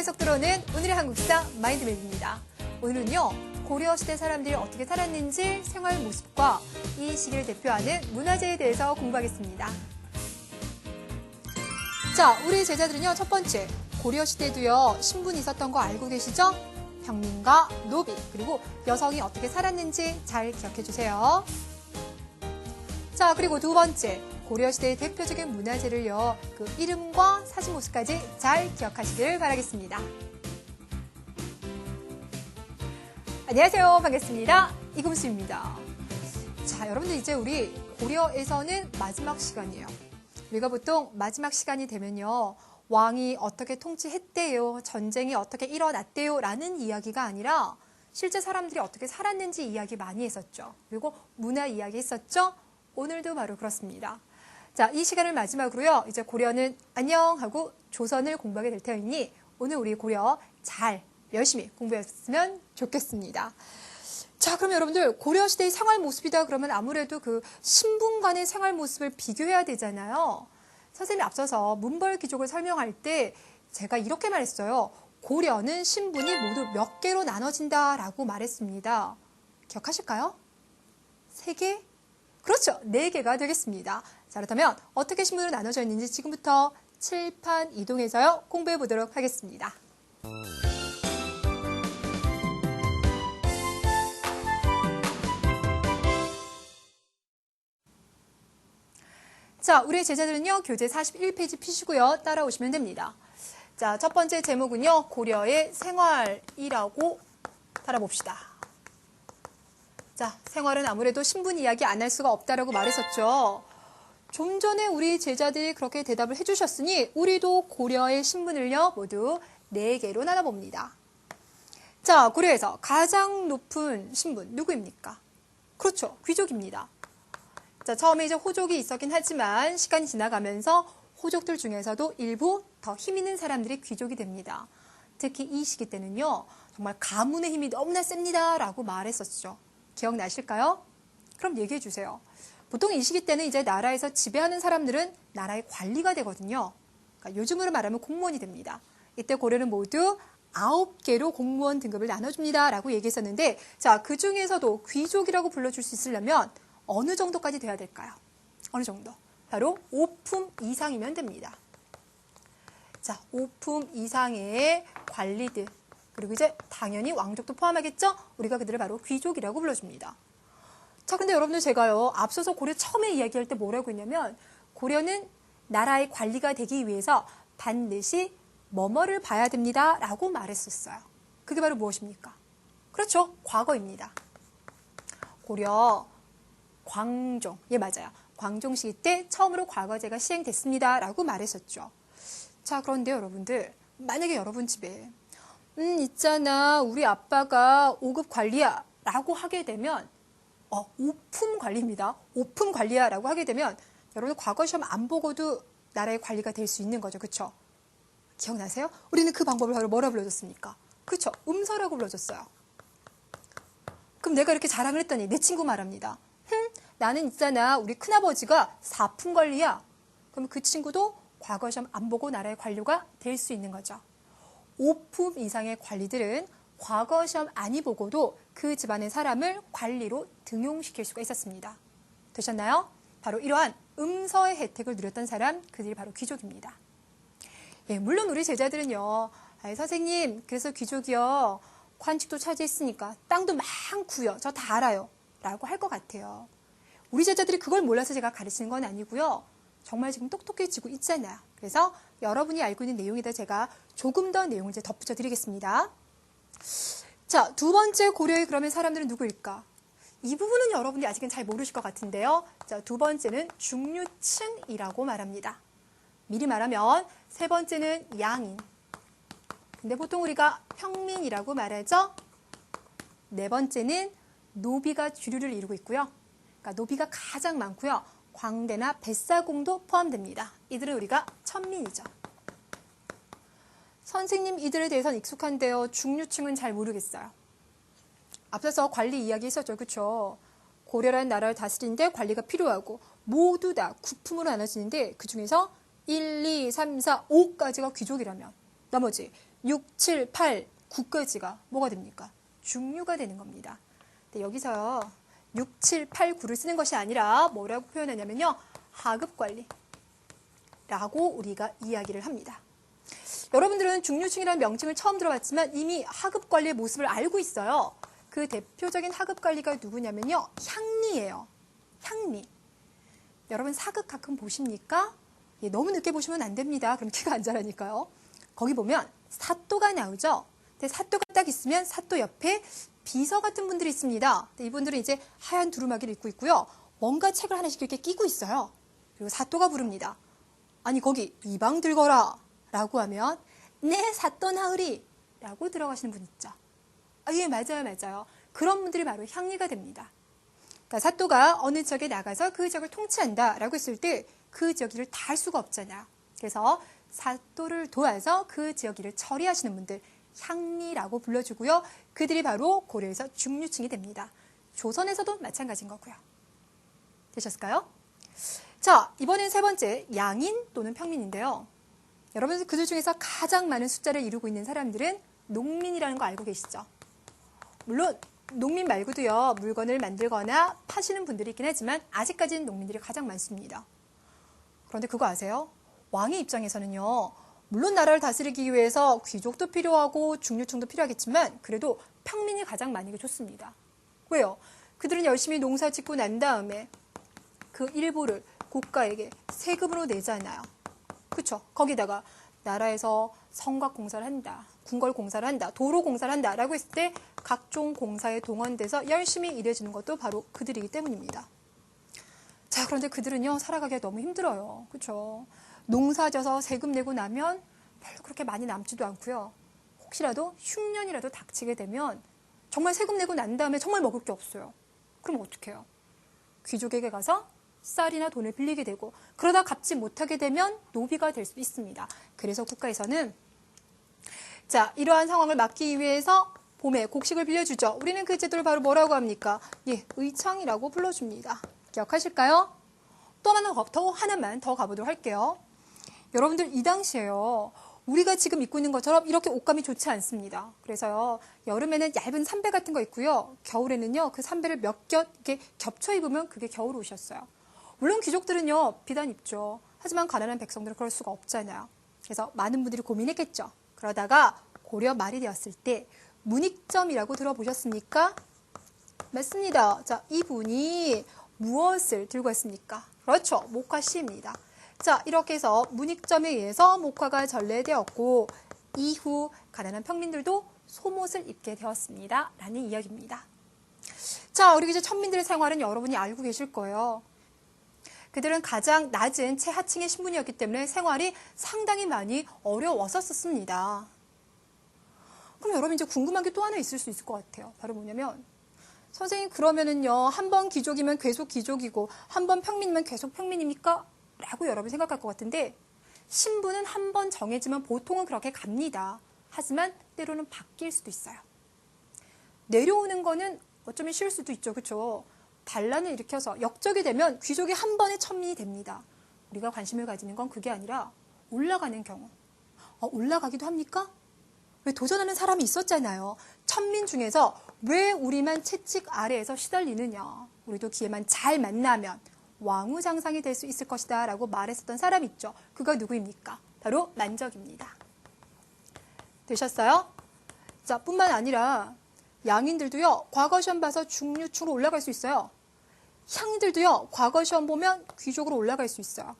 쏙 들어오는 오늘의 한국사 마인드맵입니다. 오늘은요, 고려시대 사람들이 어떻게 살았는지 생활 모습과 이 시기를 대표하는 문화재에 대해서 공부하겠습니다. 자, 우리 제자들은요, 첫 번째, 고려시대도요, 신분이 있었던 거 알고 계시죠? 평민과 노비, 그리고 여성이 어떻게 살았는지 잘 기억해 주세요. 자, 그리고 두 번째, 고려시대의 대표적인 문화재를요, 그 이름과 사진 모습까지 잘 기억하시길 바라겠습니다. 안녕하세요. 반갑습니다. 이금수입니다. 자, 여러분들 이제 우리 고려에서는 마지막 시간이에요. 우리가 보통 마지막 시간이 되면요, 왕이 어떻게 통치했대요, 전쟁이 어떻게 일어났대요 라는 이야기가 아니라 실제 사람들이 어떻게 살았는지 이야기 많이 했었죠. 그리고 문화 이야기 했었죠. 오늘도 바로 그렇습니다. 자, 이 시간을 마지막으로요, 이제 고려는 안녕 하고 조선을 공부하게 될 테니 오늘 우리 고려 잘 열심히 공부했으면 좋겠습니다. 자, 그럼 여러분들 고려시대의 생활 모습이다 그러면 아무래도 그 신분 간의 생활 모습을 비교해야 되잖아요. 선생님이 앞서서 문벌귀족을 설명할 때 제가 이렇게 말했어요. 고려는 신분이 모두 몇 개로 나눠진다라고 말했습니다. 기억하실까요? 3개? 그렇죠. 4개가 되겠습니다. 자, 그렇다면 어떻게 신분으로 나눠져 있는지 지금부터 칠판 이동해서요, 공부해 보도록 하겠습니다. 자, 우리 제자들은요, 교재 41페이지 피시고요, 따라오시면 됩니다. 자, 첫 번째 제목은요, 고려의 생활이라고 달아봅시다. 자, 생활은 아무래도 신분 이야기 안 할 수가 없다라고 말했었죠. 좀 전에 우리 제자들이 그렇게 대답을 해주셨으니 우리도 고려의 신분을요, 모두 4개로 나눠봅니다. 자, 고려에서 가장 높은 신분 누구입니까? 그렇죠, 귀족입니다. 자, 처음에 이제 호족이 있었긴 하지만 시간이 지나가면서 호족들 중에서도 일부 더 힘 있는 사람들이 귀족이 됩니다. 특히 이 시기 때는요, 정말 가문의 힘이 너무나 셉니다 라고 말했었죠. 기억나실까요? 그럼 얘기해 주세요. 보통 이 시기 때는 이제 나라에서 지배하는 사람들은 나라의 관리가 되거든요. 그러니까 요즘으로 말하면 공무원이 됩니다. 이때 고려는 모두 9개로 공무원 등급을 나눠줍니다 라고 얘기했었는데, 자, 그 중에서도 귀족이라고 불러줄 수 있으려면 어느 정도까지 돼야 될까요? 어느 정도? 바로 5품 이상이면 됩니다. 자, 5품 이상의 관리들, 그리고 이제 당연히 왕족도 포함하겠죠? 우리가 그들을 바로 귀족이라고 불러줍니다. 자, 근데 여러분들 제가요, 앞서서 고려 처음에 이야기할 때 뭐라고 했냐면, 고려는 나라의 관리가 되기 위해서 반드시 뭐뭐를 봐야 됩니다 라고 말했었어요. 그게 바로 무엇입니까? 그렇죠, 과거입니다. 고려 광종, 예, 맞아요. 광종 시기 때 처음으로 과거제가 시행됐습니다 라고 말했었죠. 자, 그런데 여러분들, 만약에 여러분 집에 있잖아, 우리 아빠가 5급 관리야 라고 하게 되면 5품 관리입니다. 5품 관리야 라고 하게 되면 여러분 과거 시험 안 보고도 나라의 관리가 될 수 있는 거죠. 그렇죠? 기억나세요? 우리는 그 방법을 바로 뭐라 불러줬습니까? 그렇죠, 음서라고 불러줬어요. 그럼 내가 이렇게 자랑을 했더니 내 친구 말합니다. 나는 있잖아, 우리 큰아버지가 4품 관리야. 그럼 그 친구도 과거 시험 안 보고 나라의 관료가 될 수 있는 거죠. 5품 이상의 관리들은 과거 시험 아니 보고도 그 집안의 사람을 관리로 등용시킬 수가 있었습니다. 되셨나요? 바로 이러한 음서의 혜택을 누렸던 사람, 그들이 바로 귀족입니다. 예, 물론 우리 제자들은요, 선생님, 그래서 귀족이요, 관직도 차지했으니까 땅도 많고요, 저 다 알아요 라고 할 것 같아요. 우리 제자들이 그걸 몰라서 제가 가르치는 건 아니고요, 정말 지금 똑똑해지고 있잖아요. 그래서 여러분이 알고 있는 내용에다 제가 조금 더 내용을 이제 덧붙여 드리겠습니다. 자, 두 번째 고려의 그러면 사람들은 누구일까? 이 부분은 여러분이 아직은 잘 모르실 것 같은데요. 자, 두 번째는 중류층이라고 말합니다. 미리 말하면 세 번째는 양인. 근데 보통 우리가 평민이라고 말하죠. 네 번째는 노비가 주류를 이루고 있고요. 그러니까 노비가 가장 많고요. 광대나 뱃사공도 포함됩니다. 이들은 우리가 천민이죠. 선생님, 이들에 대해서는 익숙한데요, 중류층은 잘 모르겠어요. 앞서서 관리 이야기 했었죠. 그렇죠? 고려라는 나라를 다스리는데 관리가 필요하고 모두 다 구품으로 나눠지는데 그중에서 1, 2, 3, 4, 5까지가 귀족이라면 나머지 6, 7, 8, 9까지가 뭐가 됩니까? 중류가 되는 겁니다. 근데 여기서 6, 7, 8, 9를 쓰는 것이 아니라 뭐라고 표현하냐면요. 하급관리라고 우리가 이야기를 합니다. 여러분들은 중류층이라는 명칭을 처음 들어봤지만 이미 하급관리의 모습을 알고 있어요. 그 대표적인 하급관리가 누구냐면요. 향리예요. 향리. 여러분 사극 가끔 보십니까? 예, 너무 늦게 보시면 안 됩니다. 그럼 키가 안 자라니까요. 거기 보면 사또가 나오죠. 근데 사또가 딱 있으면 사또 옆에 비서 같은 분들이 있습니다. 이분들은 이제 하얀 두루마기를 입고 있고요. 뭔가 책을 하나씩 이렇게 끼고 있어요. 그리고 사또가 부릅니다. 아니 거기 이방 들거라 라고 하면 네 사또 나으리 라고 들어가시는 분 있죠. 아, 예 맞아요. 그런 분들이 바로 향리가 됩니다. 그러니까 사또가 어느 지역에 나가서 그 지역을 통치한다 라고 했을 때 그 지역 일을 다 할 수가 없잖아요. 그래서 사또를 도와서 그 지역 일을 처리하시는 분들 향리라고 불러주고요. 그들이 바로 고려에서 중류층이 됩니다. 조선에서도 마찬가지인 거고요. 되셨을까요? 자, 이번엔 세 번째 양인 또는 평민인데요. 여러분 그들 중에서 가장 많은 숫자를 이루고 있는 사람들은 농민이라는 거 알고 계시죠? 물론 농민 말고도요. 물건을 만들거나 파시는 분들이 있긴 하지만 아직까지는 농민들이 가장 많습니다. 그런데 그거 아세요? 왕의 입장에서는요. 물론 나라를 다스리기 위해서 귀족도 필요하고 중류층도 필요하겠지만 그래도 평민이 가장 많이 좋습니다. 왜요? 그들은 열심히 농사 짓고 난 다음에 그 일부를 국가에게 세금으로 내잖아요. 그렇죠? 거기다가 나라에서 성곽 공사를 한다, 궁궐 공사를 한다, 도로 공사를 한다 라고 했을 때 각종 공사에 동원돼서 열심히 일해주는 것도 바로 그들이기 때문입니다. 자, 그런데 그들은요 살아가기가 너무 힘들어요. 그렇죠? 농사 져서 세금 내고 나면 별로 그렇게 많이 남지도 않고요. 혹시라도 흉년이라도 닥치게 되면 정말 세금 내고 난 다음에 정말 먹을 게 없어요. 그럼 어떻게 해요? 귀족에게 가서 쌀이나 돈을 빌리게 되고 그러다 갚지 못하게 되면 노비가 될 수 있습니다. 그래서 국가에서는 자 이러한 상황을 막기 위해서 봄에 곡식을 빌려주죠. 우리는 그 제도를 바로 뭐라고 합니까? 예, 의창이라고 불러줍니다. 기억하실까요? 또 하나만 더 가보도록 할게요. 여러분들 이 당시에요. 우리가 지금 입고 있는 것처럼 이렇게 옷감이 좋지 않습니다. 그래서요. 여름에는 얇은 삼배 같은 거 입고요. 겨울에는요. 그 삼배를 몇 겹 이렇게 겹쳐 입으면 그게 겨울 옷이었어요. 물론 귀족들은요. 비단 입죠. 하지만 가난한 백성들은 그럴 수가 없잖아요. 그래서 많은 분들이 고민했겠죠. 그러다가 고려 말이 되었을 때 문익점이라고 들어보셨습니까? 맞습니다. 자, 이분이 무엇을 들고 왔습니까? 그렇죠. 목화씨입니다. 자, 이렇게 해서 문익점에 의해서 목화가 전래되었고 이후 가난한 평민들도 소못을 입게 되었습니다. 라는 이야기입니다. 자, 우리 이제 천민들의 생활은 여러분이 알고 계실 거예요. 그들은 가장 낮은 최하층의 신분이었기 때문에 생활이 상당히 많이 어려웠었습니다. 그럼 여러분 이제 궁금한 게 또 하나 있을 수 있을 것 같아요. 바로 뭐냐면 선생님 그러면은요 한 번 귀족이면 계속 귀족이고 한 번 평민이면 계속 평민입니까? 라고 여러분 생각할 것 같은데 신분은 한 번 정해지면 보통은 그렇게 갑니다. 하지만 때로는 바뀔 수도 있어요. 내려오는 거는 어쩌면 쉬울 수도 있죠. 그렇죠? 반란을 일으켜서 역적이 되면 귀족이 한 번에 천민이 됩니다. 우리가 관심을 가지는 건 그게 아니라 올라가는 경우. 올라가기도 합니까? 왜 도전하는 사람이 있었잖아요. 천민 중에서 왜 우리만 채찍 아래에서 시달리느냐. 우리도 기회만 잘 만나면 왕후장상이 될 수 있을 것이다 라고 말했었던 사람 있죠. 그가 누구입니까? 바로 만적입니다. 되셨어요? 자, 뿐만 아니라 양인들도요. 과거 시험 봐서 중류층으로 올라갈 수 있어요. 향들도요. 과거 시험 보면 귀족으로 올라갈 수 있어요.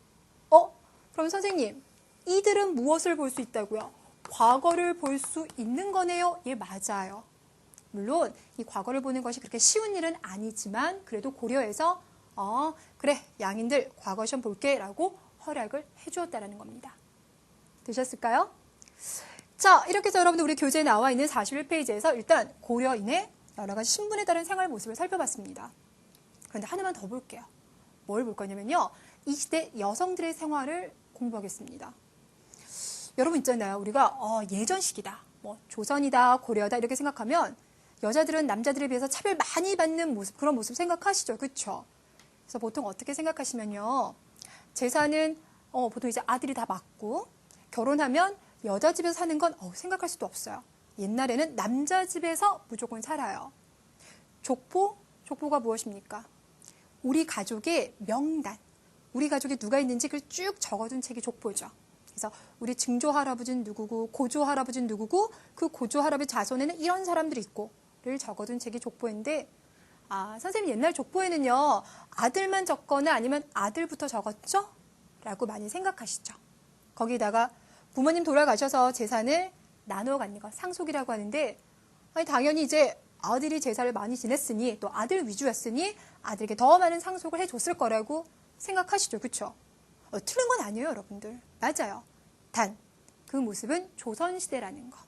그럼 선생님 이들은 무엇을 볼 수 있다고요? 과거를 볼 수 있는 거네요. 예, 맞아요. 물론 이 과거를 보는 것이 그렇게 쉬운 일은 아니지만 그래도 고려에서 그래 양인들 과거 시험 볼게 라고 허락을 해주었다는 겁니다. 되셨을까요? 자, 이렇게 해서 여러분들 우리 교재에 나와 있는 41페이지에서 일단 고려인의 여러 가지 신분에 따른 생활 모습을 살펴봤습니다. 그런데 하나만 더 볼게요. 뭘 볼 거냐면요. 이 시대 여성들의 생활을 공부하겠습니다. 여러분 있잖아요. 우리가 예전식이다, 뭐 조선이다, 고려다 이렇게 생각하면 여자들은 남자들에 비해서 차별 많이 받는 모습, 그런 모습 생각하시죠. 그렇죠? 그래서 보통 어떻게 생각하시면요. 제사는 보통 이제 아들이 다 맡고 결혼하면 여자 집에서 사는 건 생각할 수도 없어요. 옛날에는 남자 집에서 무조건 살아요. 족보가 무엇입니까? 우리 가족의 명단, 우리 가족에 누가 있는지 그걸 쭉 적어둔 책이 족보죠. 그래서 우리 증조 할아버지는 누구고 고조 할아버지는 누구고 그 고조 할아버지 자손에는 이런 사람들이 있고를 적어둔 책이 족보인데 선생님 옛날 족보에는요 아들만 적거나 아니면 아들부터 적었죠? 라고 많이 생각하시죠. 거기다가 부모님 돌아가셔서 재산을 나눠 갖는 것 상속이라고 하는데 당연히 이제 아들이 제사를 많이 지냈으니 또 아들 위주였으니 아들에게 더 많은 상속을 해줬을 거라고 생각하시죠. 그렇죠? 틀린 건 아니에요, 여러분들. 맞아요. 단 그 모습은 조선시대라는 거.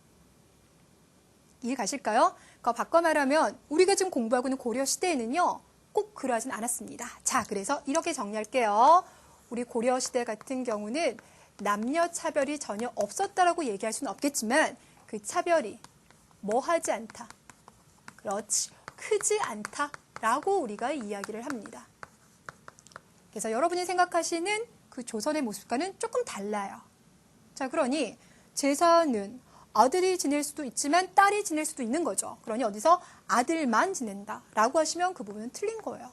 이해 가실까요? 바꿔 말하면 우리가 지금 공부하고 있는 고려시대에는요. 꼭 그러하진 않았습니다. 자, 그래서 이렇게 정리할게요. 우리 고려시대 같은 경우는 남녀 차별이 전혀 없었다라고 얘기할 수는 없겠지만 그 차별이 뭐하지 않다. 그렇지. 크지 않다라고 우리가 이야기를 합니다. 그래서 여러분이 생각하시는 그 조선의 모습과는 조금 달라요. 자, 그러니 제사는 아들이 지낼 수도 있지만 딸이 지낼 수도 있는 거죠. 그러니 어디서 아들만 지낸다라고 하시면 그 부분은 틀린 거예요.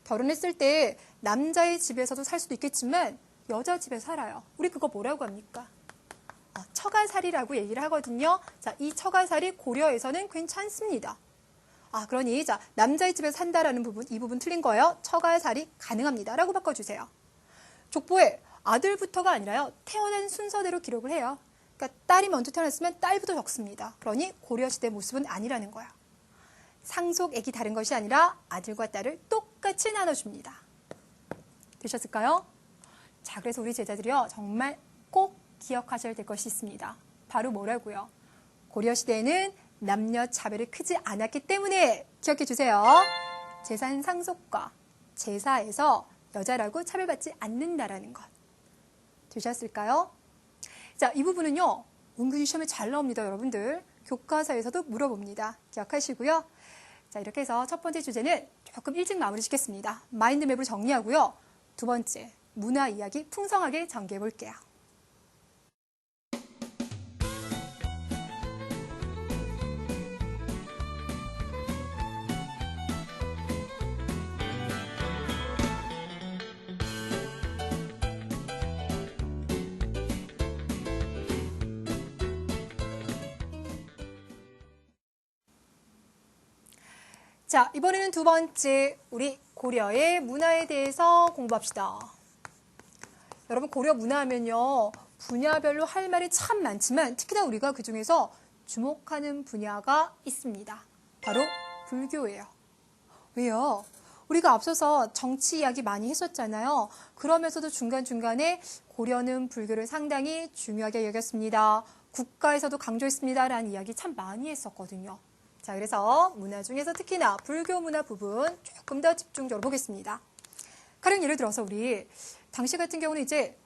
결혼했을 때 남자의 집에서도 살 수도 있겠지만 여자 집에 살아요. 우리 그거 뭐라고 합니까? 처가살이라고 얘기를 하거든요. 자, 이 처가살이 고려에서는 괜찮습니다. 그러니 자 남자의 집에서 산다라는 부분, 이 부분 틀린 거예요. 처가살이 가능합니다. 라고 바꿔주세요. 족보에 아들부터가 아니라요. 태어난 순서대로 기록을 해요. 그러니까 딸이 먼저 태어났으면 딸부터 적습니다. 그러니 고려시대 모습은 아니라는 거야. 상속액이 다른 것이 아니라 아들과 딸을 똑같이 나눠줍니다. 되셨을까요? 자, 그래서 우리 제자들이요. 정말 꼭 기억하셔야 될 것이 있습니다. 바로 뭐라고요? 고려시대에는 남녀 차별이 크지 않았기 때문에 기억해 주세요. 재산 상속과 제사에서 여자라고 차별받지 않는다라는 것. 되셨을까요? 자, 이 부분은요. 은근히 시험에 잘 나옵니다, 여러분들. 교과서에서도 물어봅니다. 기억하시고요. 자, 이렇게 해서 첫 번째 주제는 조금 일찍 마무리 짓겠습니다. 마인드맵으로 정리하고요. 두 번째, 문화 이야기 풍성하게 전개해 볼게요. 자, 이번에는 두 번째, 우리 고려의 문화에 대해서 공부합시다. 여러분, 고려 문화하면요, 분야별로 할 말이 참 많지만 특히나 우리가 그중에서 주목하는 분야가 있습니다. 바로 불교예요. 왜요? 우리가 앞서서 정치 이야기 많이 했었잖아요. 그러면서도 중간중간에 고려는 불교를 상당히 중요하게 여겼습니다. 국가에서도 강조했습니다. 라는 이야기 참 많이 했었거든요. 자, 그래서 문화 중에서 특히나 불교 문화 부분 조금 더 집중적으로 보겠습니다. 가령 예를 들어서 우리 당시 같은 경우는 이제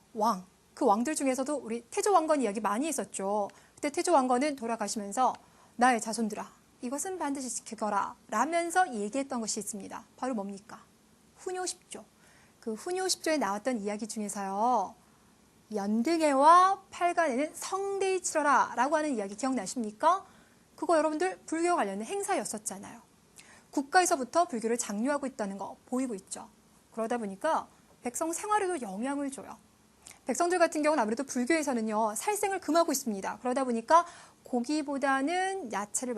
그 왕들 중에서도 우리 태조왕건 이야기 많이 했었죠. 그때 태조왕건은 돌아가시면서 나의 자손들아, 이것은 반드시 지키거라 라면서 얘기했던 것이 있습니다. 바로 뭡니까? 훈요10조. 그 훈요10조에 나왔던 이야기 중에서요. 연등해와 팔간에는 성대히 치러라 라고 하는 이야기 기억나십니까? 그거 여러분들 불교 관련된 행사였었잖아요. 국가에서부터 불교를 장려하고 있다는 거 보이고 있죠. 그러다 보니까 백성 생활에도 영향을 줘요. 백성들 같은 경우는 아무래도 불교에서는요, 살생을 금하고 있습니다. 그러다 보니까 고기보다는 야채를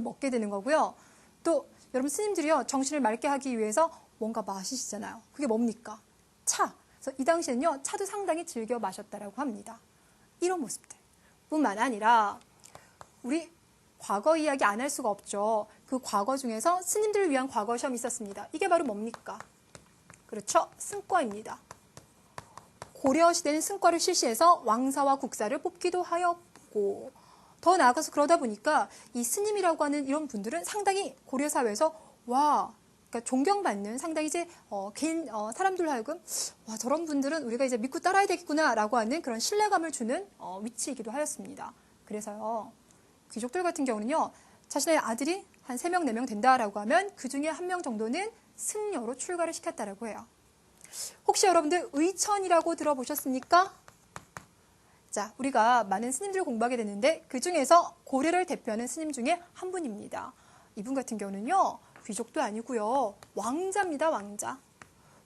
먹게 되는 거고요. 또 여러분 스님들이요, 정신을 맑게 하기 위해서 뭔가 마시시잖아요. 그게 뭡니까? 차. 그래서 이 당시에는요, 차도 상당히 즐겨 마셨다라고 합니다. 이런 모습들 뿐만 아니라 우리 과거 이야기 안 할 수가 없죠. 그 과거 중에서 스님들을 위한 과거 시험이 있었습니다. 이게 바로 뭡니까? 그렇죠. 승과입니다. 고려시대는 승과를 실시해서 왕사와 국사를 뽑기도 하였고, 더 나아가서 그러다 보니까 이 스님이라고 하는 이런 분들은 상당히 고려사회에서 그러니까 존경받는 상당히 이제 개인 사람들로 하여금 저런 분들은 우리가 이제 믿고 따라야 되겠구나라고 하는 그런 신뢰감을 주는 위치이기도 하였습니다. 그래서요. 귀족들 같은 경우는요, 자신의 아들이 한 3명, 4명 된다라고 하면 그 중에 1명 정도는 승려로 출가를 시켰다라고 해요. 혹시 여러분들 의천이라고 들어보셨습니까? 자, 우리가 많은 스님들을 공부하게 됐는데 그 중에서 고려를 대표하는 스님 중에 한 분입니다. 이분 같은 경우는요, 귀족도 아니고요, 왕자입니다, 왕자.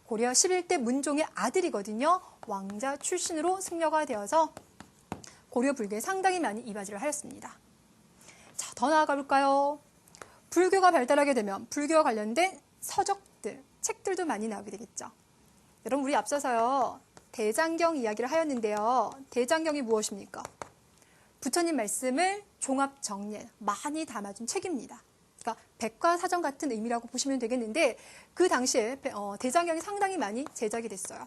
고려 11대 문종의 아들이거든요. 왕자 출신으로 승려가 되어서 고려 불교에 상당히 많이 이바지를 하였습니다. 자, 더 나아가 볼까요? 불교가 발달하게 되면 불교와 관련된 서적들, 책들도 많이 나오게 되겠죠. 여러분, 우리 앞서서요, 대장경 이야기를 하였는데요. 대장경이 무엇입니까? 부처님 말씀을 종합 정리해 많이 담아준 책입니다. 그러니까 백과사전 같은 의미라고 보시면 되겠는데 그 당시에 대장경이 상당히 많이 제작이 됐어요.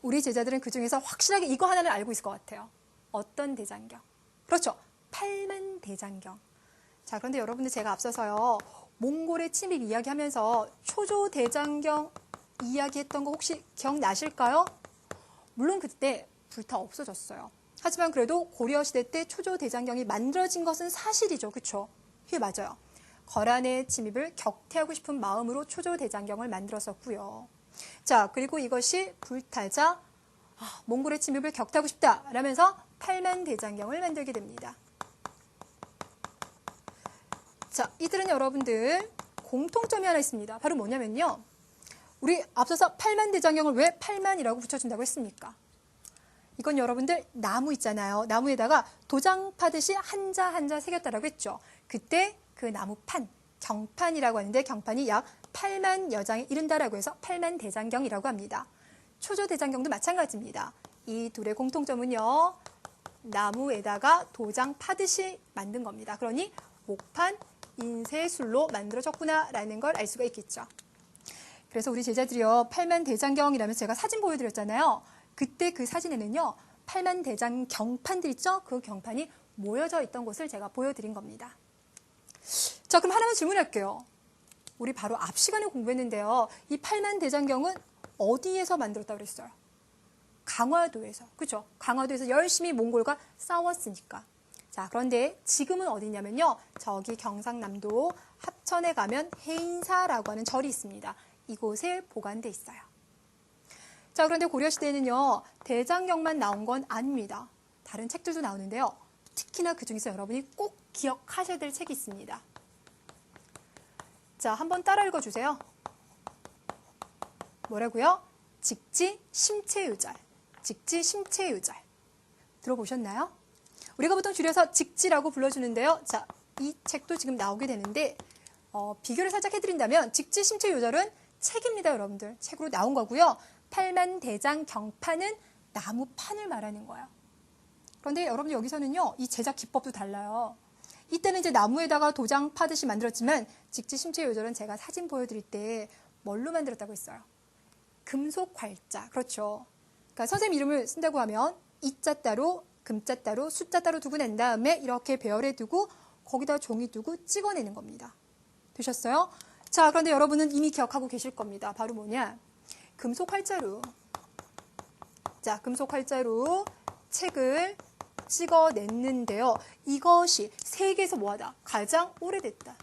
우리 제자들은 그 중에서 확실하게 이거 하나는 알고 있을 것 같아요. 어떤 대장경? 그렇죠. 8만 대장경. 자, 그런데 여러분들 제가 앞서서요, 몽골의 침입 이야기하면서 초조 대장경 이야기했던 거 혹시 기억나실까요? 물론 그때 불타 없어졌어요. 하지만 그래도 고려시대 때 초조 대장경이 만들어진 것은 사실이죠. 그렇죠? 그게 맞아요. 거란의 침입을 격퇴하고 싶은 마음으로 초조 대장경을 만들었었고요. 자, 그리고 이것이 불타자 몽골의 침입을 격퇴하고 싶다 라면서 8만 대장경을 만들게 됩니다. 자, 이들은 여러분들 공통점이 하나 있습니다. 바로 뭐냐면요, 우리 앞서서 8만 대장경을 왜 8만이라고 붙여준다고 했습니까? 이건 여러분들 나무 있잖아요. 나무에다가 도장 파듯이 한자 한자 새겼다라고 했죠. 그때 그 나무판, 경판이라고 하는데 경판이 약 8만 여장에 이른다라고 해서 8만 대장경이라고 합니다. 초조 대장경도 마찬가지입니다. 이 둘의 공통점은요, 나무에다가 도장 파듯이 만든 겁니다. 그러니 목판, 인쇄술로 만들어졌구나라는 걸 알 수가 있겠죠. 그래서 우리 제자들이요, 8만 대장경이라면서 제가 사진 보여드렸잖아요. 그때 그 사진에는요, 8만 대장 경판들 있죠? 그 경판이 모여져 있던 곳을 제가 보여드린 겁니다. 자, 그럼 하나만 질문할게요. 우리 바로 앞 시간에 공부했는데요. 이 8만 대장경은 어디에서 만들었다고 그랬어요? 강화도에서. 그죠? 강화도에서 열심히 몽골과 싸웠으니까. 자, 그런데 지금은 어디냐면요, 저기 경상남도 합천에 가면 해인사라고 하는 절이 있습니다. 이곳에 보관돼 있어요. 자, 그런데 고려시대에는요, 대장경만 나온 건 아닙니다. 다른 책들도 나오는데요. 특히나 그 중에서 여러분이 꼭 기억하셔야 될 책이 있습니다. 자, 한번 따라 읽어주세요. 뭐라고요? 직지심체유절. 직지심체유절. 들어보셨나요? 우리가 보통 줄여서 직지라고 불러주는데요. 자, 이 책도 지금 나오게 되는데 비교를 살짝 해드린다면 직지심체유절은 책입니다, 여러분들. 책으로 나온 거고요. 8만 대장 경판은 나무판을 말하는 거예요. 그런데 여러분들 여기서는요, 이 제작 기법도 달라요. 이때는 이제 나무에다가 도장 파듯이 만들었지만 직지심체유절은 제가 사진 보여드릴 때 뭘로 만들었다고 했어요? 금속 활자. 그렇죠. 그러니까 선생님 이름을 쓴다고 하면 이자 따로, 금자 따로, 숫자 따로 두고 난 다음에 이렇게 배열해 두고 거기다 종이 두고 찍어내는 겁니다. 되셨어요? 자, 그런데 여러분은 이미 기억하고 계실 겁니다. 바로 뭐냐? 금속 활자로. 자, 금속 활자로 책을 찍어냈는데요. 이것이 세계에서 뭐하다? 가장 오래됐다.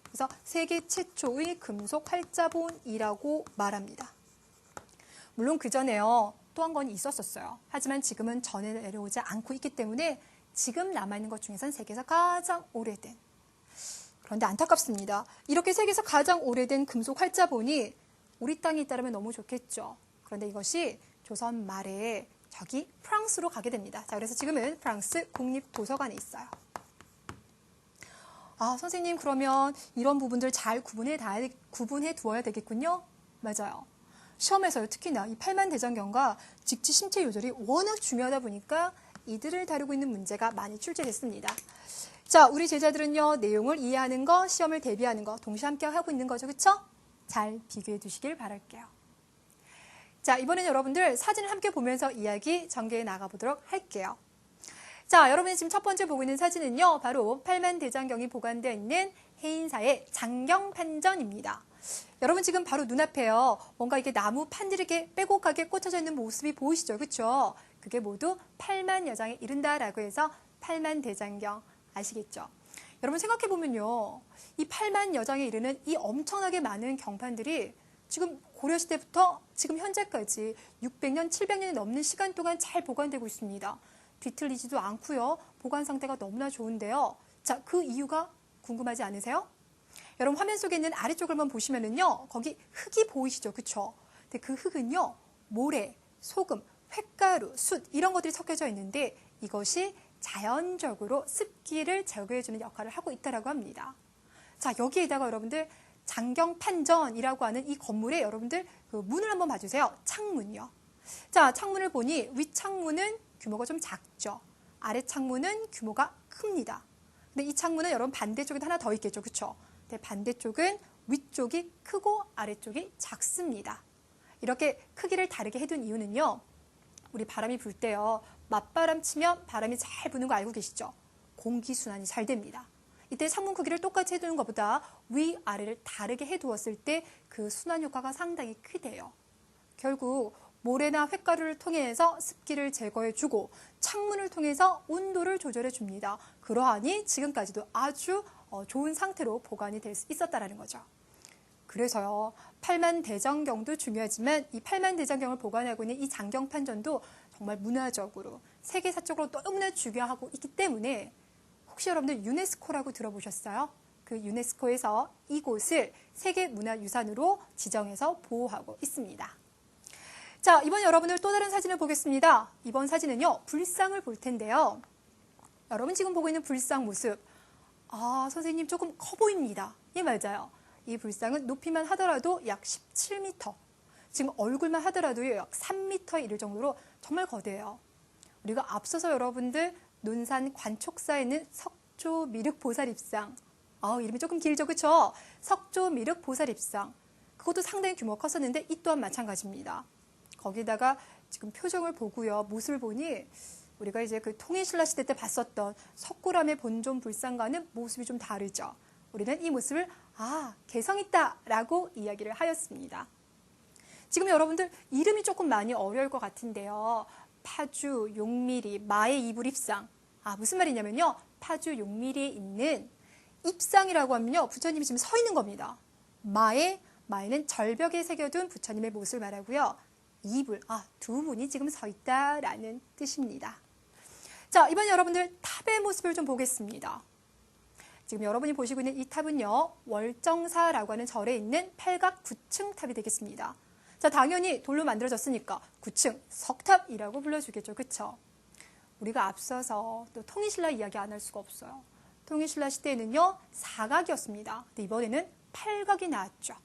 그래서 세계 최초의 금속 활자본이라고 말합니다. 물론 그 전에요, 또 한 건 있었었어요. 하지만 지금은 전에 내려오지 않고 있기 때문에 지금 남아있는 것 중에서는 세계에서 가장 오래된. 그런데 안타깝습니다. 이렇게 세계에서 가장 오래된 금속 활자본이 우리 땅에 있다면 너무 좋겠죠. 그런데 이것이 조선 말에 저기 프랑스로 가게 됩니다. 자, 그래서 지금은 프랑스 국립도서관에 있어요. 아, 선생님, 그러면 이런 부분들 잘 구분해 두어야 되겠군요. 맞아요. 시험에서요, 특히나 이 8만 대장경과 직지심체유절이 워낙 중요하다 보니까 이들을 다루고 있는 문제가 많이 출제됐습니다. 자, 우리 제자들은요, 내용을 이해하는 거, 시험을 대비하는 거 동시에 함께 하고 있는 거죠. 그렇죠? 잘 비교해 두시길 바랄게요. 자, 이번엔 여러분들 사진을 함께 보면서 이야기 전개해 나가보도록 할게요. 자, 여러분이 지금 첫 번째 보고 있는 사진은요, 바로 8만 대장경이 보관되어 있는 해인사의 장경판전입니다. 여러분 지금 바로 눈앞에요, 뭔가 이게 나무 판들이 이렇게 빼곡하게 꽂혀져 있는 모습이 보이시죠? 그렇죠? 그게 모두 8만 여장에 이른다라고 해서 8만 대장경 아시겠죠? 여러분 생각해보면요, 이 8만 여장에 이르는 이 엄청나게 많은 경판들이 지금 고려시대부터 지금 현재까지 600년, 700년이 넘는 시간 동안 잘 보관되고 있습니다. 뒤틀리지도 않고요. 보관 상태가 너무나 좋은데요. 자, 그 이유가 궁금하지 않으세요? 여러분 화면 속에 있는 아래쪽을 한번 보시면은요. 거기 흙이 보이시죠? 그쵸? 근데 그 흙은요. 모래, 소금, 횟가루, 숯 이런 것들이 섞여져 있는데 이것이 자연적으로 습기를 제거해주는 역할을 하고 있다고 합니다. 자, 여기에다가 여러분들 장경판전이라고 하는 이 건물에 여러분들 그 문을 한번 봐주세요. 창문요. 자, 창문을 보니 윗창문은 규모가 좀 작죠. 아래창문은 규모가 큽니다. 근데 이 창문은 여러분 반대쪽에도 하나 더 있겠죠. 그쵸? 근데 반대쪽은 위쪽이 크고 아래쪽이 작습니다. 이렇게 크기를 다르게 해둔 이유는요. 우리 바람이 불 때요. 맞바람 치면 바람이 잘 부는 거 알고 계시죠? 공기순환이 잘 됩니다. 이때 창문 크기를 똑같이 해두는 것보다 위아래를 다르게 해두었을 때 그 순환 효과가 상당히 크대요. 결국 모래나 횟가루를 통해서 습기를 제거해주고 창문을 통해서 온도를 조절해줍니다. 그러하니 지금까지도 아주 좋은 상태로 보관이 될 수 있었다는 거죠. 그래서요. 팔만대장경도 중요하지만 이 팔만대장경을 보관하고 있는 이 장경판전도 정말 문화적으로 세계사적으로 너무나 중요하고 있기 때문에 혹시 여러분들 유네스코라고 들어보셨어요? 그 유네스코에서 이곳을 세계문화유산으로 지정해서 보호하고 있습니다. 자, 이번 여러분들 또 다른 사진을 보겠습니다. 이번 사진은요. 불상을 볼 텐데요. 여러분 지금 보고 있는 불상 모습. 아, 선생님 조금 커 보입니다. 예, 맞아요. 이 불상은 높이만 하더라도 약 17m. 지금 얼굴만 하더라도 약 3m 이를 정도로 정말 거대해요. 우리가 앞서서 여러분들 논산 관촉사에 있는 석조미륵보살입상. 이름이 조금 길죠, 그쵸? 석조미륵보살입상. 그것도 상당히 규모가 컸었는데 이 또한 마찬가지입니다. 거기다가 지금 표정을 보고요, 모습을 보니 우리가 이제 그 통일신라 시대 때 봤었던 석굴암의 본존 불상과는 모습이 좀 다르죠. 우리는 이 모습을 개성있다라고 이야기를 하였습니다. 지금 여러분들 이름이 조금 많이 어려울 것 같은데요. 파주, 용미리, 마의 이불입상. 무슨 말이냐면요. 파주, 용미리에 있는 입상이라고 하면요. 부처님이 지금 서 있는 겁니다. 마에는 절벽에 새겨둔 부처님의 모습을 말하고요. 이불, 두 분이 지금 서 있다라는 뜻입니다. 자, 이번 여러분들 탑의 모습을 좀 보겠습니다. 지금 여러분이 보시고 있는 이 탑은요. 월정사라고 하는 절에 있는 팔각 9층 탑이 되겠습니다. 자, 당연히 돌로 만들어졌으니까 9층 석탑이라고 불러주겠죠. 그쵸? 우리가 앞서서 또 통일신라 이야기 안 할 수가 없어요. 통일신라 시대에는요. 사각이었습니다. 근데 이번에는 팔각이 나왔죠.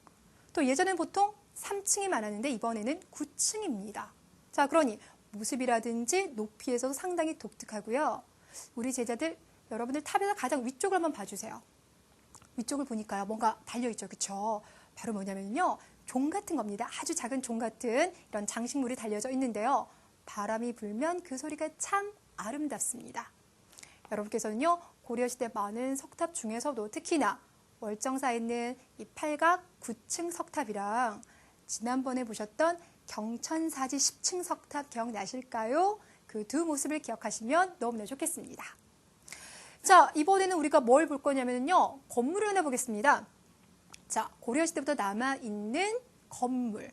또 예전엔 보통 3층이 많았는데 이번에는 9층입니다. 자, 그러니 모습이라든지 높이에서도 상당히 독특하고요. 우리 제자들, 여러분들 탑에서 가장 위쪽을 한번 봐주세요. 위쪽을 보니까요. 뭔가 달려있죠. 그쵸? 바로 뭐냐면요. 종 같은 겁니다. 아주 작은 종 같은 이런 장식물이 달려져 있는데요. 바람이 불면 그 소리가 참 아름답습니다. 여러분께서는요. 고려시대 많은 석탑 중에서도 특히나 월정사에 있는 이 팔각 9층 석탑이랑 지난번에 보셨던 경천사지 10층 석탑 기억나실까요? 그 두 모습을 기억하시면 너무나 좋겠습니다. 자, 이번에는 우리가 뭘 볼 거냐면요. 건물을 하나 보겠습니다. 자, 고려시대부터 남아있는 건물.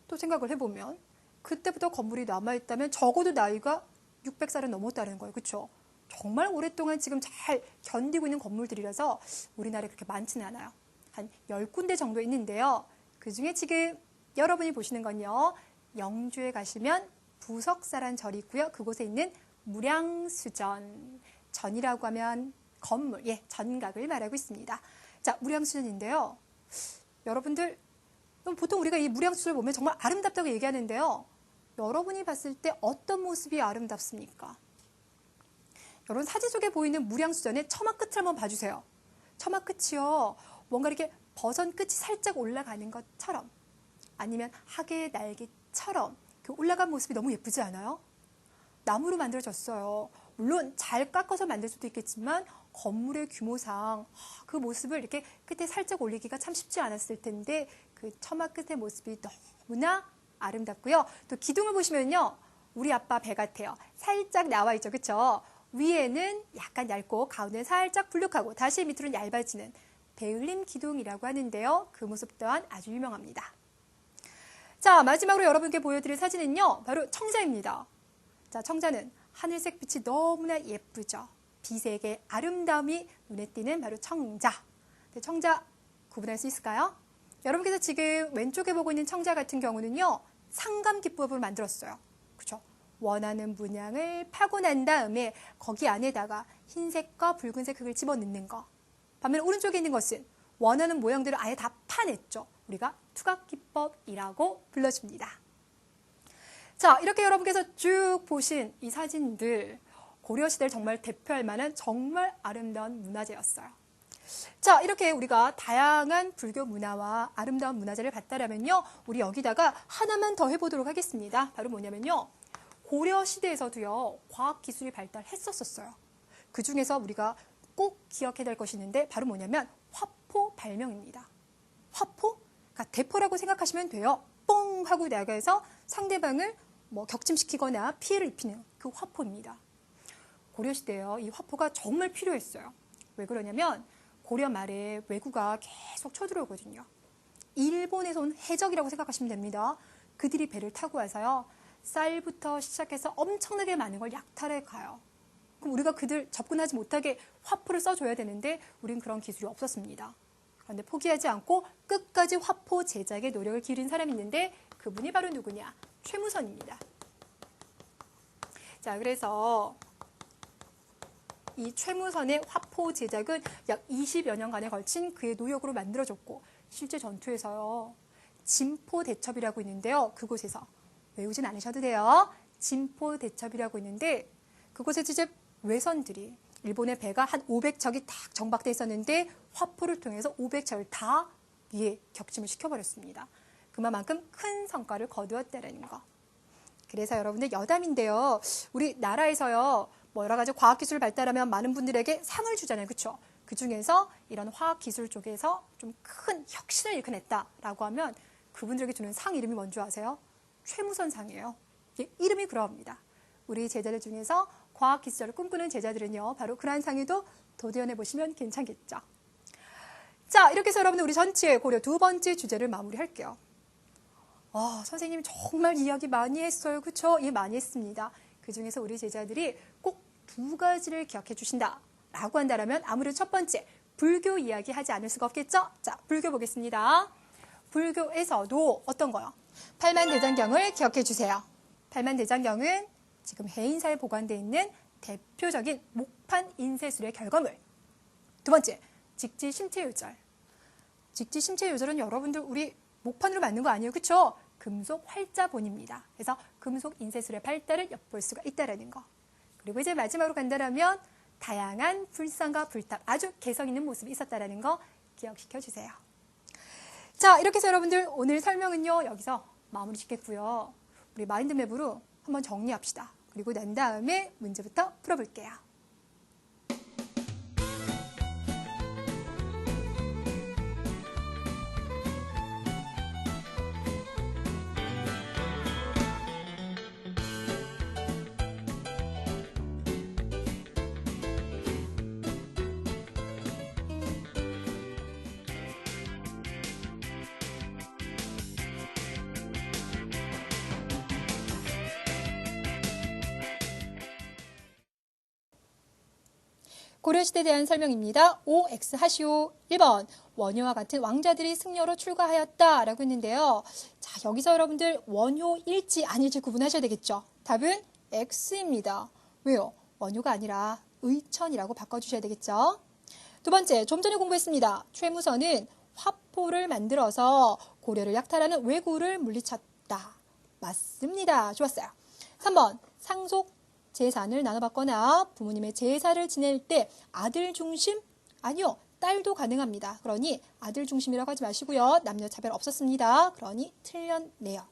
또 생각을 해보면 그때부터 건물이 남아있다면 적어도 나이가 600살은 넘었다는 거예요. 그렇죠? 정말 오랫동안 지금 잘 견디고 있는 건물들이라서 우리나라에 그렇게 많지는 않아요. 한 10군데 정도 있는데요. 그중에 지금 여러분이 보시는 건요. 영주에 가시면 부석사란 절이 있고요. 그곳에 있는 무량수전. 전이라고 하면 건물, 전각을 말하고 있습니다. 자, 무량수전인데요. 여러분들, 보통 우리가 이 무량수전을 보면 정말 아름답다고 얘기하는데요. 여러분이 봤을 때 어떤 모습이 아름답습니까? 여러분 사진 속에 보이는 무량수전의 처마 끝을 한번 봐주세요. 처마 끝이요. 뭔가 이렇게 버선 끝이 살짝 올라가는 것처럼 아니면 하계의 날개처럼 그 올라간 모습이 너무 예쁘지 않아요? 나무로 만들어졌어요. 물론 잘 깎아서 만들 수도 있겠지만 건물의 규모상 그 모습을 이렇게 끝에 살짝 올리기가 참 쉽지 않았을 텐데 그 처마 끝의 모습이 너무나 아름답고요. 또 기둥을 보시면요. 우리 아빠 배 같아요. 살짝 나와 있죠. 그렇죠? 위에는 약간 얇고 가운데는 살짝 불룩하고 다시 밑으로는 얇아지는 배울림 기둥이라고 하는데요. 그 모습 또한 아주 유명합니다. 자, 마지막으로 여러분께 보여드릴 사진은요, 바로 청자입니다. 자, 청자는 하늘색 빛이 너무나 예쁘죠. 빛의 아름다움이 눈에 띄는 바로 청자. 청자 구분할 수 있을까요? 여러분께서 지금 왼쪽에 보고 있는 청자 같은 경우는요, 상감 기법으로 만들었어요. 그렇죠? 원하는 문양을 파고 난 다음에 거기 안에다가 흰색과 붉은색 흙을 집어넣는 거. 반면 오른쪽에 있는 것은 원하는 모양들을 아예 다 파냈죠. 우리가 투각 기법이라고 불러줍니다. 자, 이렇게 여러분께서 쭉 보신 이 사진들, 고려시대를 정말 대표할 만한 정말 아름다운 문화재였어요. 자, 이렇게 우리가 다양한 불교 문화와 아름다운 문화재를 봤다면요, 우리 여기다가 하나만 더 해보도록 하겠습니다. 바로 뭐냐면요, 고려시대에서도요, 과학기술이 발달했었어요. 그 중에서 우리가 꼭 기억해야 될 것이 있는데 바로 뭐냐면 화포 발명입니다. 화포? 그러니까 대포라고 생각하시면 돼요. 뻥 하고 나가서 상대방을 격침시키거나 피해를 입히는 그 화포입니다. 고려시대에요, 이 화포가 정말 필요했어요. 왜 그러냐면 고려 말에 왜구가 계속 쳐들어오거든요. 일본에서 온 해적이라고 생각하시면 됩니다. 그들이 배를 타고 와서요, 쌀부터 시작해서 엄청나게 많은 걸 약탈해 가요. 그럼 우리가 그들 접근하지 못하게 화포를 써줘야 되는데 우린 그런 기술이 없었습니다. 그런데 포기하지 않고 끝까지 화포 제작에 노력을 기울인 사람이 있는데 그분이 바로 누구냐? 최무선입니다. 자, 그래서 이 최무선의 화포 제작은 약 20여 년간에 걸친 그의 노력으로 만들어졌고, 실제 전투에서요, 진포대첩이라고 있는데요, 그곳에서 외우진 않으셔도 돼요. 진포대첩이라고 있는데 그곳에 이제 외선들이, 일본의 배가 한 500척이 딱 정박돼 있었는데 화포를 통해서 500척을 다 위에 격침을 시켜버렸습니다. 그만큼 큰 성과를 거두었다는 거. 그래서 여러분들 여담인데요, 우리 나라에서요, 여러 가지 과학기술 발달하면 많은 분들에게 상을 주잖아요. 그렇죠? 그 중에서 이런 화학기술 쪽에서 좀 큰 혁신을 일으켜냈다라고 하면 그분들에게 주는 상 이름이 뭔지 아세요? 최무선상이에요. 이름이 그러합니다. 우리 제자들 중에서 과학기술을 꿈꾸는 제자들은요, 바로 그러한 상에도 도전해 보시면 괜찮겠죠. 자, 이렇게 해서 여러분들 우리 전체 고려 두 번째 주제를 마무리할게요. 선생님이 정말 이야기 많이 했어요. 그렇죠? 예, 많이 했습니다. 그 중에서 우리 제자들이 꼭 두 가지를 기억해 주신다 라고 한다면 아무래도 첫 번째, 불교 이야기 하지 않을 수가 없겠죠? 자, 불교 보겠습니다. 불교에서도 어떤 거요? 팔만대장경을 기억해 주세요. 팔만대장경은 지금 해인사에 보관되어 있는 대표적인 목판 인쇄술의 결과물. 두 번째, 직지심체요절. 직지심체요절은 여러분들 우리 목판으로 만든 거 아니에요? 그렇죠? 금속 활자본입니다. 그래서 금속 인쇄술의 발달을 엿볼 수가 있다는 거. 그리고 이제 마지막으로 간다면 다양한 불상과 불탑, 아주 개성 있는 모습이 있었다는 거 기억시켜 주세요. 자, 이렇게 해서 여러분들 오늘 설명은요, 여기서 마무리 짓겠고요. 우리 마인드맵으로 한번 정리합시다. 그리고 난 다음에 문제부터 풀어볼게요. 고려시대에 대한 설명입니다. OX 하시오. 1번, 원효와 같은 왕자들이 승려로 출가하였다라고 했는데요. 자, 여기서 여러분들 원효일지 아닐지 구분하셔야 되겠죠. 답은 X입니다. 왜요? 원효가 아니라 의천이라고 바꿔주셔야 되겠죠. 두 번째, 좀 전에 공부했습니다. 최무선은 화포를 만들어서 고려를 약탈하는 왜구를 물리쳤다. 맞습니다. 좋았어요. 3번, 상속 재산을 나눠받거나 부모님의 제사를 지낼 때 아들 중심? 아니요, 딸도 가능합니다. 그러니 아들 중심이라고 하지 마시고요. 남녀 차별 없었습니다. 그러니 틀렸네요.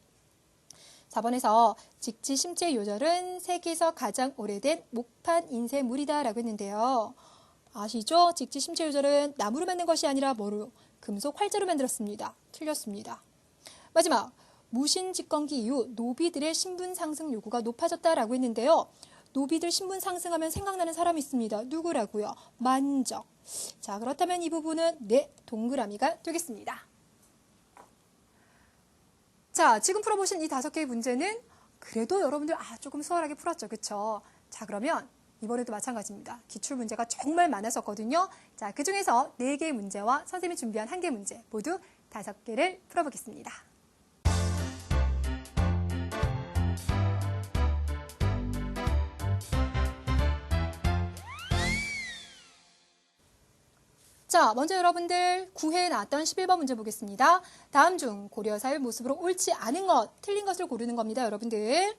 4번에서 직지심체요절은 세계에서 가장 오래된 목판 인쇄물이다라고 했는데요. 아시죠? 직지심체요절은 나무로 만든 것이 아니라 뭐로? 금속 활자로 만들었습니다. 틀렸습니다. 마지막, 무신집권기 이후 노비들의 신분 상승 요구가 높아졌다라고 했는데요. 노비들 신분 상승하면 생각나는 사람이 있습니다. 누구라고요? 만적. 자, 그렇다면 이 부분은 네, 동그라미가 되겠습니다. 자, 지금 풀어보신 이 5개의 문제는 그래도 여러분들 조금 수월하게 풀었죠. 그쵸? 자, 그러면 이번에도 마찬가지입니다. 기출문제가 정말 많았었거든요. 자, 그중에서 4개의 문제와 선생님이 준비한 1개 문제 모두 5개를 풀어보겠습니다. 자, 먼저 여러분들 9회에 나왔던 11번 문제 보겠습니다. 다음 중 고려사회 모습으로 옳지 않은 것, 틀린 것을 고르는 겁니다. 여러분들.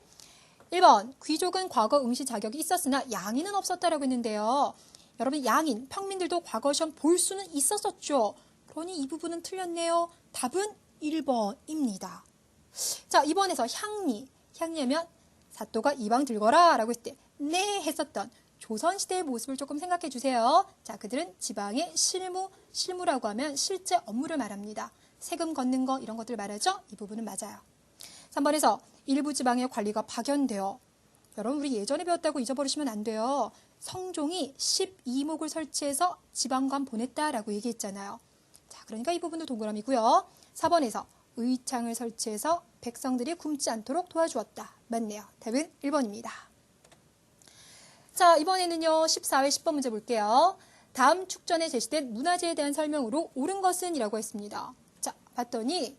1번, 귀족은 과거 응시 자격이 있었으나 양인은 없었다라고 했는데요. 여러분, 양인, 평민들도 과거 시험 볼 수는 있었었죠. 그러니 이 부분은 틀렸네요. 답은 1번입니다. 자, 2번에서 향리하면 사또가 이방 들거라 라고 했을 때 네 했었던 조선시대의 모습을 조금 생각해 주세요. 자, 그들은 지방의 실무라고 하면 실제 업무를 말합니다. 세금 걷는 거 이런 것들 말하죠? 이 부분은 맞아요. 3번에서 일부 지방의 관리가 파견되어 여러분 우리 예전에 배웠다고 잊어버리시면 안 돼요. 성종이 12목을 설치해서 지방관 보냈다라고 얘기했잖아요. 자, 그러니까 이 부분도 동그라미고요. 4번에서 의창을 설치해서 백성들이 굶지 않도록 도와주었다. 맞네요. 답은 1번입니다. 자, 이번에는요. 14회 10번 문제 볼게요. 다음 축전에 제시된 문화재에 대한 설명으로 옳은 것은 이라고 했습니다. 자, 봤더니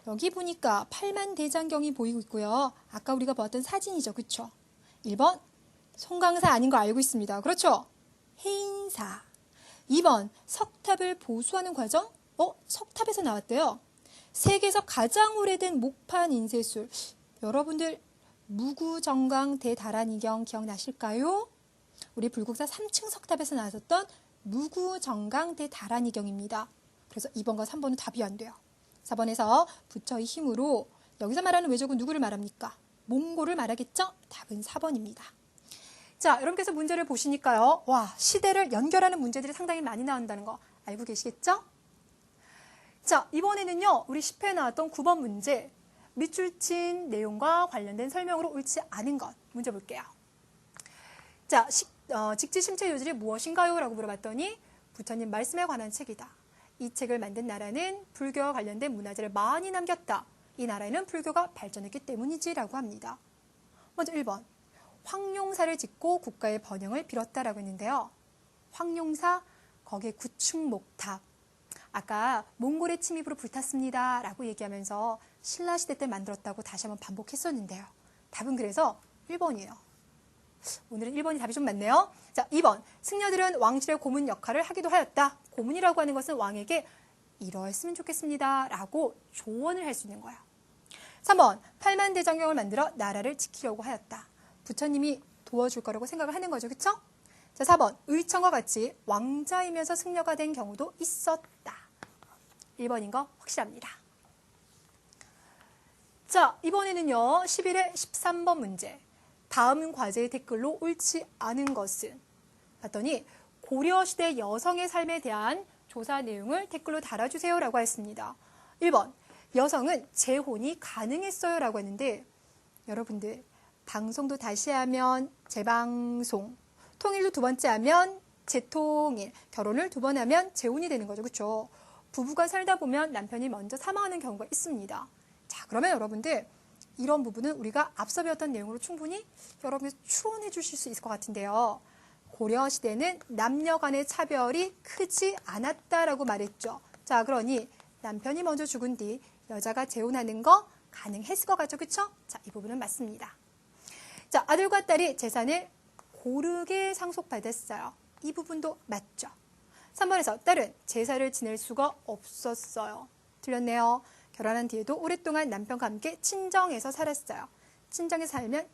여기 보니까 팔만대장경이 보이고 있고요. 아까 우리가 보았던 사진이죠. 그쵸? 1번 송강사 아닌 거 알고 있습니다. 그렇죠? 해인사. 2번 석탑을 보수하는 과정? 석탑에서 나왔대요. 세계에서 가장 오래된 목판 인쇄술. 여러분들 무구정강 대다란이경 기억나실까요? 우리 불국사 3층 석탑에서 나왔었던 무구정강 대다란이경입니다. 그래서 2번과 3번은 답이 안 돼요. 4번에서 부처의 힘으로 여기서 말하는 외적은 누구를 말합니까? 몽골을 말하겠죠? 답은 4번입니다. 자, 여러분께서 문제를 보시니까요. 와, 시대를 연결하는 문제들이 상당히 많이 나온다는 거 알고 계시겠죠? 자, 이번에는요. 우리 10회에 나왔던 9번 문제 밑줄 친 내용과 관련된 설명으로 옳지 않은 것 문제 볼게요. 자, 직지심체 요절이 무엇인가요? 라고 물어봤더니 부처님 말씀에 관한 책이다. 이 책을 만든 나라는 불교와 관련된 문화재를 많이 남겼다. 이 나라에는 불교가 발전했기 때문이지라고 합니다. 먼저 1번. 황룡사를 짓고 국가의 번영을 빌었다라고 했는데요. 황룡사, 거기에 구축목탑. 아까 몽골의 침입으로 불탔습니다. 라고 얘기하면서 신라시대 때 만들었다고 다시 한번 반복했었는데요. 답은 그래서 1번이에요. 오늘은 1번이 답이 좀 많네요. 자, 2번. 승려들은 왕실의 고문 역할을 하기도 하였다. 고문이라고 하는 것은 왕에게 이러했으면 좋겠습니다. 라고 조언을 할 수 있는 거야. 3번. 팔만대장경을 만들어 나라를 지키려고 하였다. 부처님이 도와줄 거라고 생각을 하는 거죠. 그쵸? 자, 4번. 의청과 같이 왕자이면서 승려가 된 경우도 있었다. 1번인 거 확실합니다. 자, 이번에는요. 11회 13번 문제. 다음 과제의 댓글로 옳지 않은 것은? 봤더니 고려시대 여성의 삶에 대한 조사 내용을 댓글로 달아주세요 라고 했습니다. 1번. 여성은 재혼이 가능했어요 라고 했는데 여러분들 방송도 다시 하면 재방송, 통일도 2번째 하면 재통일, 결혼을 2번 하면 재혼이 되는 거죠. 그렇죠? 부부가 살다 보면 남편이 먼저 사망하는 경우가 있습니다. 자, 그러면 여러분들 이런 부분은 우리가 앞서 배웠던 내용으로 충분히 여러분이 추론해 주실 수 있을 것 같은데요. 고려시대는 남녀 간의 차별이 크지 않았다라고 말했죠. 자, 그러니 남편이 먼저 죽은 뒤 여자가 재혼하는 거 가능했을 것 같죠. 그렇죠? 자, 이 부분은 맞습니다. 자, 아들과 딸이 재산을 고르게 상속받았어요. 이 부분도 맞죠. 3번에서 딸은 제사를 지낼 수가 없었어요. 틀렸네요. 결혼한 뒤에도 오랫동안 남편과 함께 친정에서 살았어요. 친정에서 살면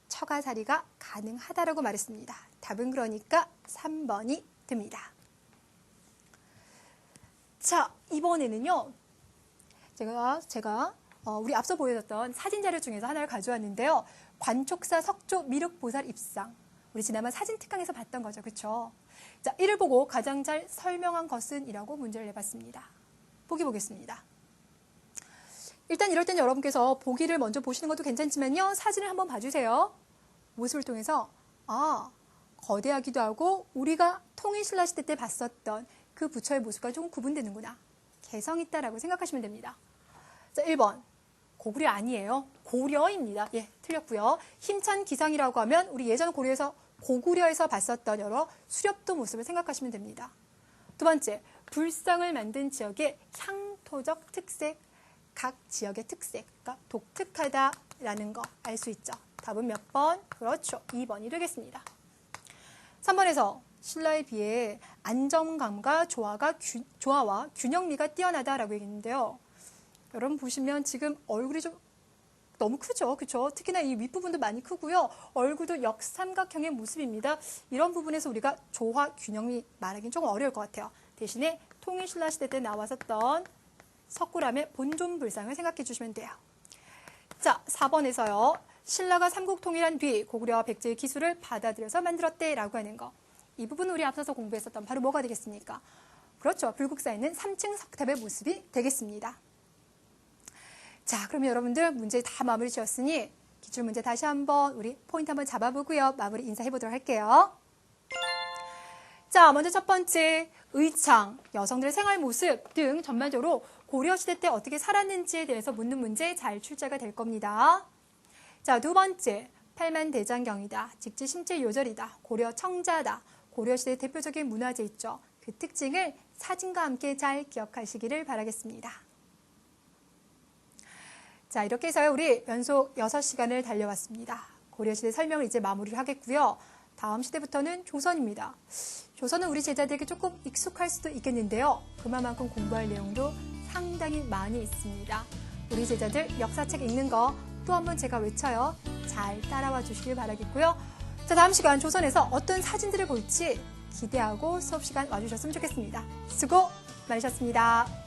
처가살이가 가능하다라고 말했습니다. 답은 그러니까 3번이 됩니다. 자, 이번에는요. 제가 우리 앞서 보여줬던 사진 자료 중에서 하나를 가져왔는데요. 관촉사 석조 미륵보살 입상. 우리 지난번 사진 특강에서 봤던 거죠. 그렇죠? 자, 이를 보고 가장 잘 설명한 것은? 이라고 문제를 내봤습니다. 보기 보겠습니다. 일단 이럴 땐 여러분께서 보기를 먼저 보시는 것도 괜찮지만요. 사진을 한번 봐주세요. 모습을 통해서 거대하기도 하고 우리가 통일신라 시대 때 봤었던 그 부처의 모습과 조금 구분되는구나. 개성 있다라고 생각하시면 됩니다. 자, 1번. 고구려 아니에요. 고려입니다. 예, 틀렸고요. 힘찬 기상이라고 하면 우리 예전 고구려에서 봤었던 여러 수렵도 모습을 생각하시면 됩니다. 두 번째, 불상을 만든 지역의 향토적 특색, 각 지역의 특색, 그러니까 독특하다라는 거 알 수 있죠. 답은 몇 번? 그렇죠. 2번이 되겠습니다. 3번에서 신라에 비해 안정감과 조화와 균형미가 뛰어나다라고 얘기했는데요. 여러분 보시면 지금 얼굴이 좀 너무 크죠? 그렇죠? 특히나 이 윗부분도 많이 크고요. 얼굴도 역삼각형의 모습입니다. 이런 부분에서 우리가 조화, 균형미 말하기는 조금 어려울 것 같아요. 대신에 통일신라시대 때 나왔었던 석굴암의 본존불상을 생각해 주시면 돼요. 자, 4번에서요. 신라가 삼국 통일한 뒤 고구려와 백제의 기술을 받아들여서 만들었대라고 하는 거. 이 부분 우리 앞서서 공부했었던 바로 뭐가 되겠습니까? 그렇죠. 불국사에 있는 3층 석탑의 모습이 되겠습니다. 자, 그러면 여러분들 문제 다 마무리 지었으니 기출문제 다시 한번 우리 포인트 한번 잡아보고요. 마무리 인사해보도록 할게요. 자, 먼저 첫 번째, 의창, 여성들의 생활 모습 등 전반적으로 고려시대 때 어떻게 살았는지에 대해서 묻는 문제 잘 출제가 될 겁니다. 자, 두 번째, 팔만대장경이다. 직지심체 요절이다. 고려 청자다. 고려시대의 대표적인 문화재 있죠. 그 특징을 사진과 함께 잘 기억하시기를 바라겠습니다. 자, 이렇게 해서 우리 연속 6시간을 달려왔습니다. 고려시대 설명을 이제 마무리를 하겠고요. 다음 시대부터는 조선입니다. 조선은 우리 제자들에게 조금 익숙할 수도 있겠는데요. 그만큼 공부할 내용도 상당히 많이 있습니다. 우리 제자들 역사책 읽는 거 또 한번 제가 외쳐요. 잘 따라와 주시길 바라겠고요. 자, 다음 시간 조선에서 어떤 사진들을 볼지 기대하고 수업 시간 와주셨으면 좋겠습니다. 수고 많으셨습니다.